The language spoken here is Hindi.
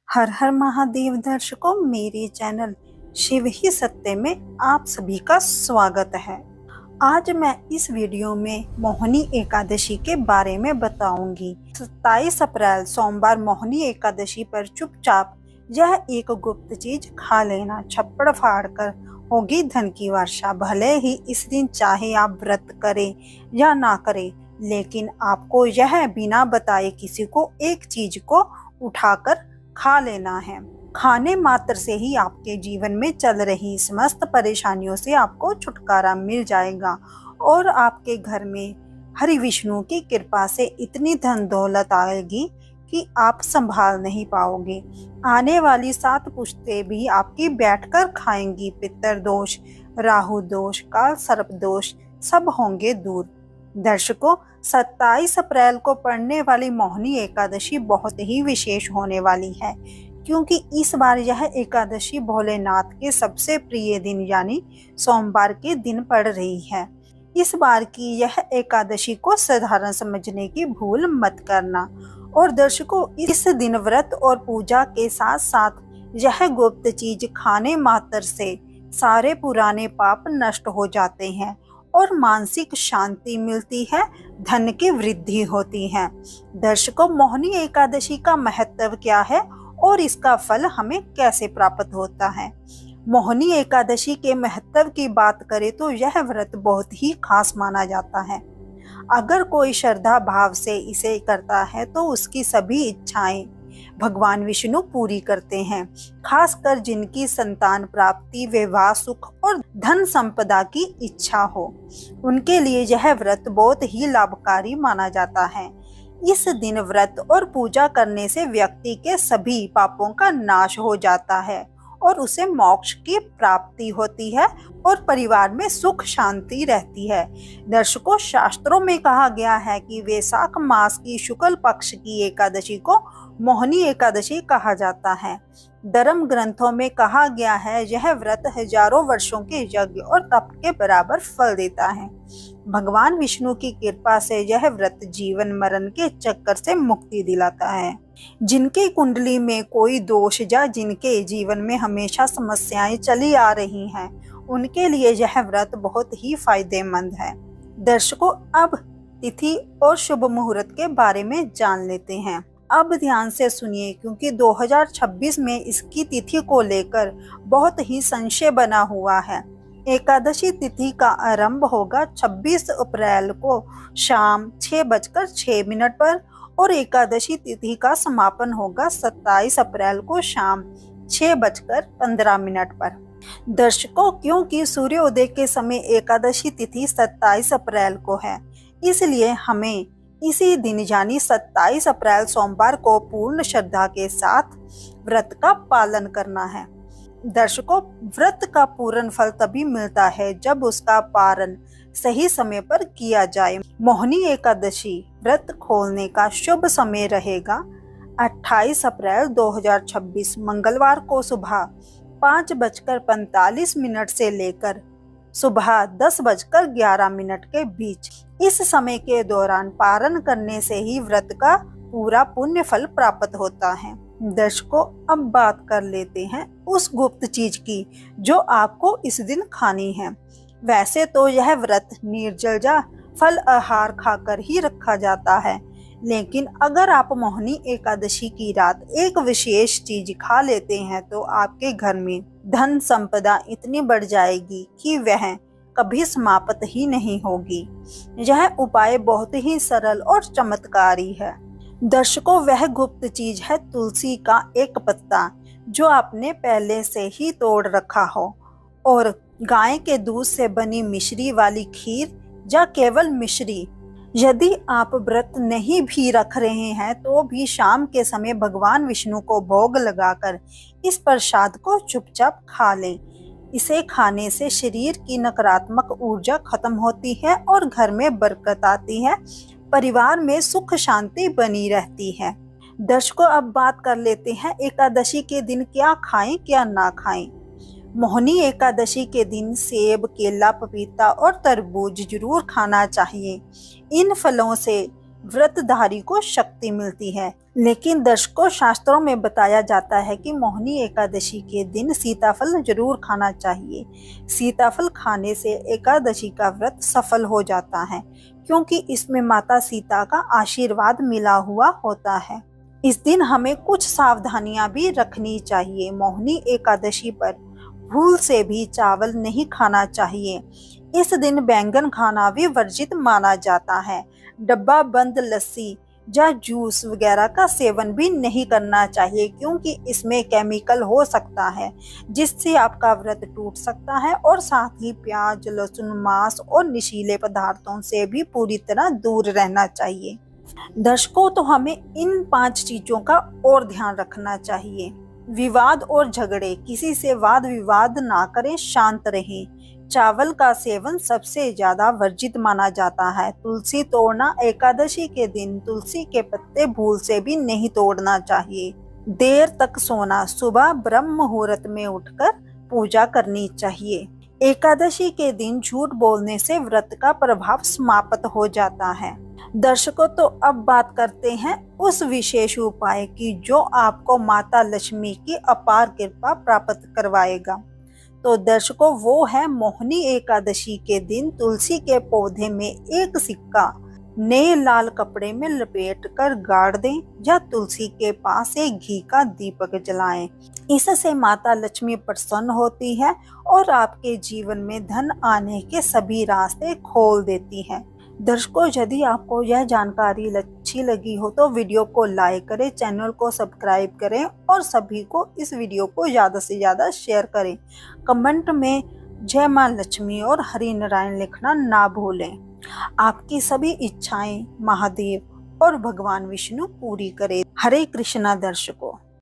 हर हर महादेव दर्शकों, मेरे चैनल शिव ही सत्य में आप सभी का स्वागत है। आज मैं इस वीडियो में मोहिनी एकादशी के बारे में बताऊंगी। 27 अप्रैल सोमवार मोहिनी एकादशी पर चुपचाप यह एक गुप्त चीज खा लेना, छप्पड़ फाड़ कर होगी धन की वर्षा। भले ही इस दिन चाहे आप व्रत करें या ना करें, लेकिन आपको यह बिना बताए किसी को एक चीज को उठाकर खा लेना है। खाने मात्र से ही आपके जीवन में चल रही समस्त परेशानियों से आपको छुटकारा मिल जाएगा और आपके घर में हरि विष्णु की कृपा से इतनी धन दौलत आएगी कि आप संभाल नहीं पाओगे। आने वाली 7 पुश्तें भी आपकी बैठकर खाएंगी। पितर दोष, राहु दोष, काल सर्प दोष सब होंगे दूर। दर्शकों, 27 अप्रैल को पड़ने वाली मोहिनी एकादशी बहुत ही विशेष होने वाली है, क्योंकि इस बार यह एकादशी भोलेनाथ के सबसे प्रिय दिन यानी सोमवार के दिन पड़ रही है। इस बार की यह एकादशी को साधारण समझने की भूल मत करना। और दर्शकों, इस दिन व्रत और पूजा के साथ साथ यह गुप्त चीज खाने मात्र से सारे पुराने पाप नष्ट हो जाते हैं और मानसिक शांति मिलती है, धन की वृद्धि होती है। दर्शकों, मोहिनी एकादशी का महत्व क्या है और इसका फल हमें कैसे प्राप्त होता है? मोहिनी एकादशी के महत्व की बात करें तो यह व्रत बहुत ही खास माना जाता है। अगर कोई श्रद्धा भाव से इसे करता है तो उसकी सभी इच्छाएं भगवान विष्णु पूरी करते हैं। खासकर जिनकी संतान प्राप्ति, विवाह सुख और धन संपदा की इच्छा हो, उनके लिए यह व्रत बहुत ही लाभकारी माना जाता है। इस दिन व्रत और पूजा करने से व्यक्ति के सभी पापों का नाश हो जाता है और उसे मोक्ष की प्राप्ति होती है और परिवार में सुख शांति रहती है। दर्शकों, शास्त्रों में कहा गया है कि वैशाख मास की शुक्ल पक्ष की एकादशी को मोहिनी एकादशी कहा जाता है। धर्म ग्रंथों में कहा गया है यह व्रत हजारों वर्षों के यज्ञ और तप के बराबर फल देता है। भगवान विष्णु की कृपा से यह व्रत जीवन मरण के चक्कर से मुक्ति दिलाता है। जिनकी कुंडली में कोई दोष या जिनके जीवन में हमेशा समस्याएं चली आ रही हैं, उनके लिए यह व्रत बहुत ही फायदेमंद है। दर्शकों, अब तिथि और शुभ मुहूर्त के बारे में जान लेते हैं। अब ध्यान से सुनिए, क्योंकि 2026 में इसकी तिथि को लेकर बहुत ही संशय बना हुआ है। एकादशी तिथि का आरंभ होगा 26 अप्रैल को शाम 6:06 पर और एकादशी तिथि का समापन होगा 27 अप्रैल को शाम 6:15 पर। दर्शकों, क्योंकि सूर्योदय के समय एकादशी तिथि 27 अप्रैल को है, इसलिए हमें इसी दिन यानी 27 अप्रैल सोमवार को पूर्ण श्रद्धा के साथ व्रत का पालन करना है। दर्शकों, व्रत का पूर्ण फल तभी मिलता है जब उसका पारण सही समय पर किया जाए। मोहिनी एकादशी व्रत खोलने का शुभ समय रहेगा 28 अप्रैल 2026 मंगलवार को सुबह 5:45 से लेकर सुबह 10:11 के बीच। इस समय के दौरान पारण करने से ही व्रत का पूरा पुण्य फल प्राप्त होता है। दर्शकों, अब बात कर लेते हैं उस गुप्त चीज की जो आपको इस दिन खानी है। वैसे तो यह व्रत निर्जल या फल आहार खाकर ही रखा जाता है, लेकिन अगर आप मोहिनी एकादशी की रात एक विशेष चीज खा लेते हैं तो आपके घर में धन संपदा इतनी बढ़ जाएगी कि वह कभी समाप्त ही नहीं होगी। यह उपाय बहुत ही सरल और चमत्कारी है। दर्शकों, वह गुप्त चीज है तुलसी का एक पत्ता जो आपने पहले से ही तोड़ रखा हो, और गाय के दूध से बनी मिश्री वाली खीर या केवल मिश्री। यदि आप व्रत नहीं भी रख रहे हैं तो भी शाम के समय भगवान विष्णु को भोग लगाकर इस प्रसाद को चुपचाप खा लें। इसे खाने से शरीर की नकारात्मक ऊर्जा खत्म होती है और घर में बरकत आती है, परिवार में सुख शांति बनी रहती है। दर्शकों, अब बात कर लेते हैं एकादशी के दिन क्या खाएं क्या ना खाएं। मोहिनी एकादशी के दिन सेब, केला, पपीता और तरबूज जरूर खाना चाहिए। इन फलों से व्रतधारी को शक्ति मिलती है, लेकिन दर्शकों, शास्त्रों में बताया जाता है कि मोहिनी एकादशी के दिन सीताफल जरूर खाना चाहिए। सीताफल खाने से एकादशी का व्रत सफल हो जाता है, क्योंकि इसमें माता सीता का आशीर्वाद मिला हुआ होता है। इस दिन हमें कुछ सावधानियां भी रखनी चाहिए। मोहिनी एकादशी पर भूल से भी चावल नहीं खाना चाहिए। इस दिन बैंगन खाना भी वर्जित माना जाता है। डब्बा बंद लस्सी या जूस वगैरह का सेवन भी नहीं करना चाहिए, क्योंकि इसमें केमिकल हो सकता है जिससे आपका व्रत टूट सकता है। और साथ ही प्याज, लहसुन, मांस और नशीले पदार्थों से भी पूरी तरह दूर रहना चाहिए। दर्शकों, तो हमें इन 5 चीजों का और ध्यान रखना चाहिए। विवाद और झगड़े, किसी से वाद विवाद ना करें, शांत रहें। चावल का सेवन सबसे ज्यादा वर्जित माना जाता है। तुलसी तोड़ना, एकादशी के दिन तुलसी के पत्ते भूल से भी नहीं तोड़ना चाहिए। देर तक सोना, सुबह ब्रह्म मुहूर्त में उठकर पूजा करनी चाहिए। एकादशी के दिन झूठ बोलने से व्रत का प्रभाव समाप्त हो जाता है। दर्शकों, तो अब बात करते हैं उस विशेष उपाय की जो आपको माता लक्ष्मी की अपार कृपा प्राप्त करवाएगा। तो दर्शकों, वो है मोहिनी एकादशी के दिन तुलसी के पौधे में एक सिक्का नए लाल कपड़े में लपेट कर गाड़ दें, या तुलसी के पास एक घी का दीपक जलाएं। इससे माता लक्ष्मी प्रसन्न होती है और आपके जीवन में धन आने के सभी रास्ते खोल देती है। दर्शकों, यदि आपको यह जानकारी अच्छी लगी हो तो वीडियो को लाइक करें, चैनल को सब्सक्राइब करें और सभी को इस वीडियो को ज़्यादा से ज़्यादा शेयर करें। कमेंट में जय मां लक्ष्मी और हरि नारायण लिखना ना भूलें। आपकी सभी इच्छाएं महादेव और भगवान विष्णु पूरी करें। हरे कृष्णा दर्शकों।